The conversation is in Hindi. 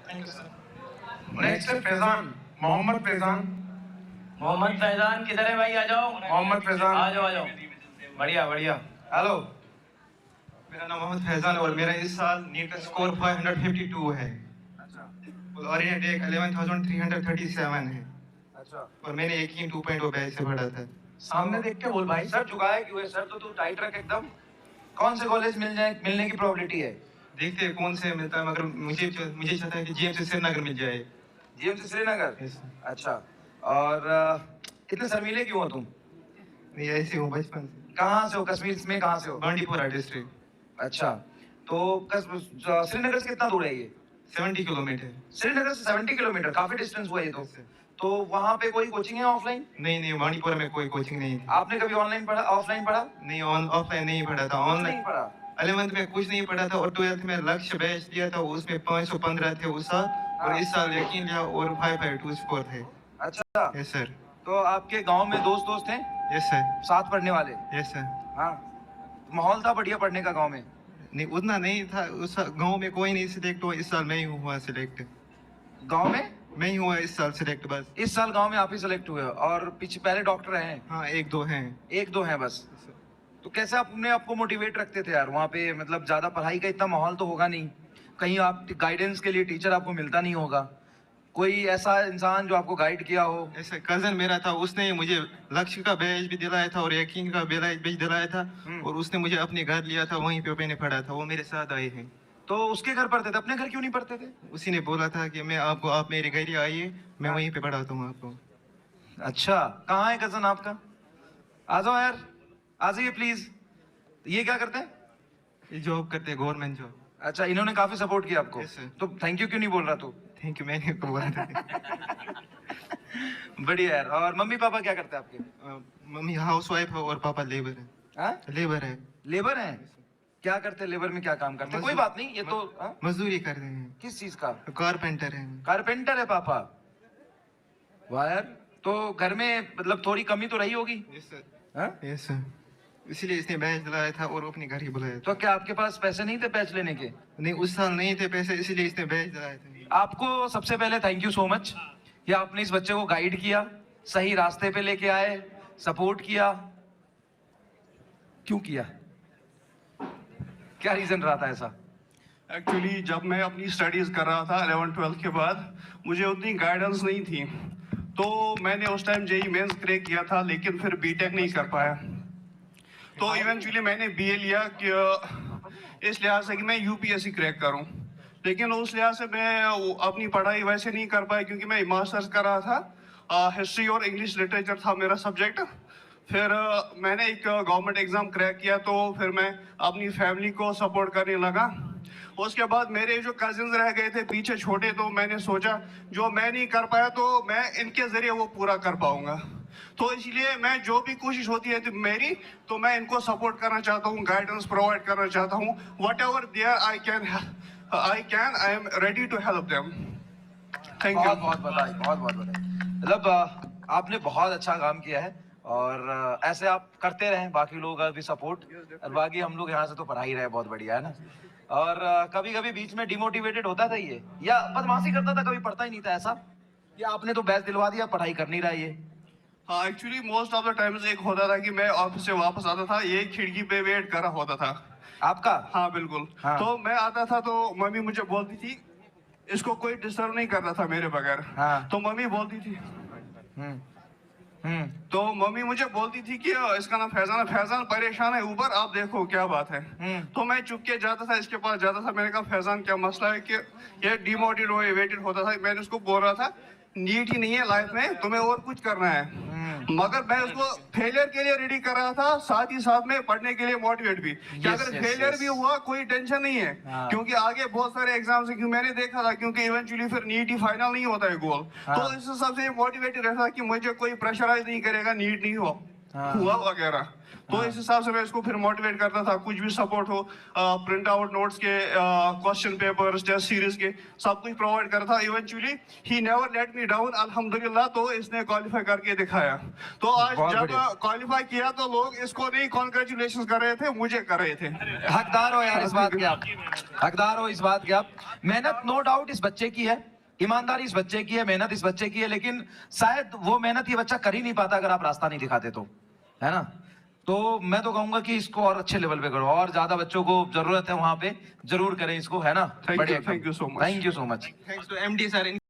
Thank you sir. नेक्स्ट है फैजान, मोहम्मद फैजान। मोहम्मद फैजान किधर है भाई? आ जाओ। मोहम्मद फैजान आ जाओ आ जाओ। बढ़िया बढ़िया। हेलो, मेरा नाम मोहम्मद फैजान और मेरा इस साल नीट का स्कोर 552 है। अच्छा। और ये टेक 11,337 है। अच्छा, और मैंने एक ही 2.0 बैच से पढ़ा था। सामने देख के बोल भाई। सर झुकाया क्यों है? सर तो तू टाइट रख एकदम। कौन से कॉलेज मिलने की प्रोबेबिलिटी है? देखते हैं कौन से मिलता है, मगर मुझे चाहता है कि जीएमसी श्रीनगर मिल जाए। जीएमसी श्रीनगर। Yes, sir. अच्छा, और इतने शर्मीले क्यों हो तुम? नहीं, ऐसे हूँ बचपन से। कहाँ से हो? कश्मीर में कहाँ से हो? बांडीपुरा डिस्ट्रिक्ट। अच्छा, तो श्रीनगर से कितना दूर है ये? 70 किलोमीटर। श्रीनगर से 70 किलोमीटर, काफी डिस्टेंस हुआ ये तो। Yes, sir. तो वहाँ पे कोई कोचिंग है ऑफलाइन? नहीं, बांडीपुरा में कोई कोचिंग नहीं थी। आपने कभी ऑनलाइन पढ़ा, ऑफलाइन पढ़ा? नहीं, ऑफलाइन नहीं पढ़ा था, नहीं ऑनलाइन पढ़ा। 11th में कुछ नहीं पढ़ा था और 12th में लक्ष्य बैच दिया था, उसमें 515 थे उस साल। और इस साल यकीन लिया और 552 स्कोर थे। अच्छा, यस सर। तो आपके गांव में दोस्त हैं यस सर। साथ पढ़ने वाले? Yes sir. हाँ, माहौल था बढ़िया पढ़ने का गांव में? नहीं, उतना नहीं था उस गांव में, कोई नहीं सिलेक्ट हुआ। इस साल मैं ही हुआ सिलेक्ट। गांव में मैं ही हुआ इस साल सिलेक्ट बस। इस साल गांव में आप ही सेलेक्ट हुए हो? और पीछे पहले डॉक्टर हैं? हाँ, एक दो हैं। एक दो हैं बस? तो कैसे अपने आपको मोटिवेट रखते थे यार वहाँ पे? मतलब ज्यादा पढ़ाई का इतना माहौल तो होगा नहीं, कहीं आप गाइडेंस के लिए टीचर आपको मिलता नहीं होगा, कोई ऐसा इंसान जो आपको गाइड किया हो? ऐसा कजन मेरा था, उसने मुझे लक्ष्य का बैच भी दिलाया था और यकीन का बैच भी दिलाया था। और उसने मुझे अपने घर लिया था, वहीं पे मैंने पढ़ा था। वो मेरे साथ आए हैं। तो उसके घर पढ़ते थे, अपने घर क्यों नहीं पढ़ते थे? उसी ने बोला था कि आप मेरे घर ही आइए, मैं वहीं पे पढ़ाता हूँ आपको। अच्छा, कहाँ है कजन आपका? आ जाओ यार, आ जाइए प्लीज। ये क्या करते हैं? ये जॉब करते हैं, गवर्नमेंट जॉब। अच्छा, इन्होंने काफी सपोर्ट किया आपको? Yes, sir. तो थैंक यू क्यों नहीं बोल रहा तू? थैंक यू, मैंने आपको बोला था। बढ़िया यार। और मम्मी पापा क्या करते हैं आपके? मम्मी हाउस वाइफ है और पापा लेबर है। हाँ? लेबर है। लेबर हैं? क्या करते हैं लेबर में? क्या काम करते हैं? कोई बात नहीं, ये तो हाँ? मजदूरी कर रहे हैं। किस चीज का? कारपेंटर है। कारपेंटर है पापा? वाह यार, तो घर में मतलब थोड़ी कमी तो रही होगी? Yes sir. हाँ? Yes sir. इसलिए इसने बैच दिलाया था और अपने घर ही बुलाया था। तो क्या आपके पास पैसे नहीं थे बैच लेने के? नहीं, उस साल नहीं थे पैसे, इसलिए इसने बैच दिलाया था। आपको सबसे पहले थैंक यू सो मच कि आपने इस बच्चे को गाइड किया, सही रास्ते पे लेके आए, सपोर्ट किया। क्यों किया? क्या रीजन रहा था ऐसा? एक्चुअली जब मैं अपनी स्टडीज़ कर रहा था 11-12 के बाद, मुझे उतनी गाइडेंस नहीं थी। तो मैंने उस टाइम जेई मेंस क्रैक किया था, लेकिन फिर बीटेक नहीं कर पाया। तो इवेंचुअली मैंने बीए लिया कि इस लिहाज से कि मैं यूपीएससी क्रैक करूं। लेकिन उस लिहाज से मैं अपनी पढ़ाई वैसे नहीं कर पाया, क्योंकि मैं मास्टर्स कर रहा था। हिस्ट्री और इंग्लिश लिटरेचर था मेरा सब्जेक्ट। फिर मैंने एक गवर्नमेंट एग्ज़ाम क्रैक किया, तो फिर मैं अपनी फैमिली को सपोर्ट करने लगा। उसके बाद मेरे जो कजिन्स रह गए थे पीछे छोटे, तो मैंने सोचा जो मैं नहीं कर पाया तो मैं इनके ज़रिए वो पूरा कर पाऊँगा। तो इसलिए मैं जो भी कोशिश होती है मेरी, तो मैं इनको सपोर्ट करना चाहता हूँ, गाइडेंस प्रोवाइड करना चाहता हूँ। Whatever there I am ready to help them. Thank you. बहुत बहुत बधाई, बहुत बहुत बधाई। मतलब आपने बहुत अच्छा काम किया है और ऐसे आप करते रहें, बाकी लोग भी सपोर्ट, और बाकी हम लोग यहाँ से तो पढ़ा ही रहे, बहुत बढ़िया है ना। और कभी कभी बीच में डिमोटिवेटेड होता था ये, या बदमाशी करता था, कभी पढ़ता ही नहीं था ऐसा? या आपने तो बैच दिलवा दिया, पढ़ाई कर नहीं रहा ये? हाँ, actually most of the times एक होता था कि मैं ऑफिस से वापस आता था, ये खिड़की पे वेट कर रहा होता था। आपका? हाँ बिल्कुल। हाँ। तो मैं आता था तो मम्मी मुझे बोलती थी इसको कोई डिस्टर्ब नहीं करता था मेरे बगैर। हाँ। तो मम्मी बोलती थी हम्म हम्म तो मम्मी मुझे बोलती थी कि इसका नाम फैजान है, फैजान परेशान है ऊपर, आप देखो क्या बात है। तो मैं चुप के जाता था, इसके पास जाता था, मैंने कहा फैजान क्या मसला है कि ये डिमोटिवेटेड होता था। मैंने उसको बोल रहा था नीट ही नहीं है लाइफ में, तुम्हें और कुछ करना है। मगर मैं उसको फेलियर के लिए रेडी कर रहा था, साथ ही साथ में पढ़ने के लिए मोटिवेट भी कि अगर फेलियर भी हुआ कोई टेंशन नहीं है, क्योंकि आगे बहुत सारे एग्जाम्स हैं। क्योंकि मैंने देखा था, क्योंकि इवेंचुअली फिर नीट ही फाइनल नहीं होता है गोल। तो इस हिसाब से मोटिवेटेड रहता कि मुझे कोई प्रेशराइज नहीं करेगा नीट नहीं हो। हुआ वगैरह। तो इस हिसाब से मैं इसको फिर मोटिवेट करता था, कुछ भी सपोर्ट हो, प्रिंट आउट नोट्स के, क्वेश्चन पेपर्स, टेस्ट सीरीज के, सब कुछ प्रोवाइड करता था। Eventually he never let me down, अल्हम्दुलिल्लाह। तो इसने क्वालिफाई करके दिखाया। तो आज बहुत जब बढ़िया। क्वालिफाई किया तो लोग इसको नहीं कॉन्ग्रेचुलेशन कर रहे थे, मुझे कर रहे थे। हकदार हो यार इस बात के आप, हकदार हो इस बात के आप। मेहनत नो डाउट इस बच्चे की है, ईमानदारी इस बच्चे की है, मेहनत इस बच्चे की है, लेकिन शायद वो मेहनत ये बच्चा कर ही नहीं पाता अगर आप रास्ता नहीं दिखाते तो, है ना। तो मैं तो कहूंगा कि इसको और अच्छे लेवल पे करो, और ज्यादा बच्चों को जरूरत है वहां पे, जरूर करें इसको, है ना। Thank you, बढ़िया, thank you so much. Thank you so much. Thanks to MD sir.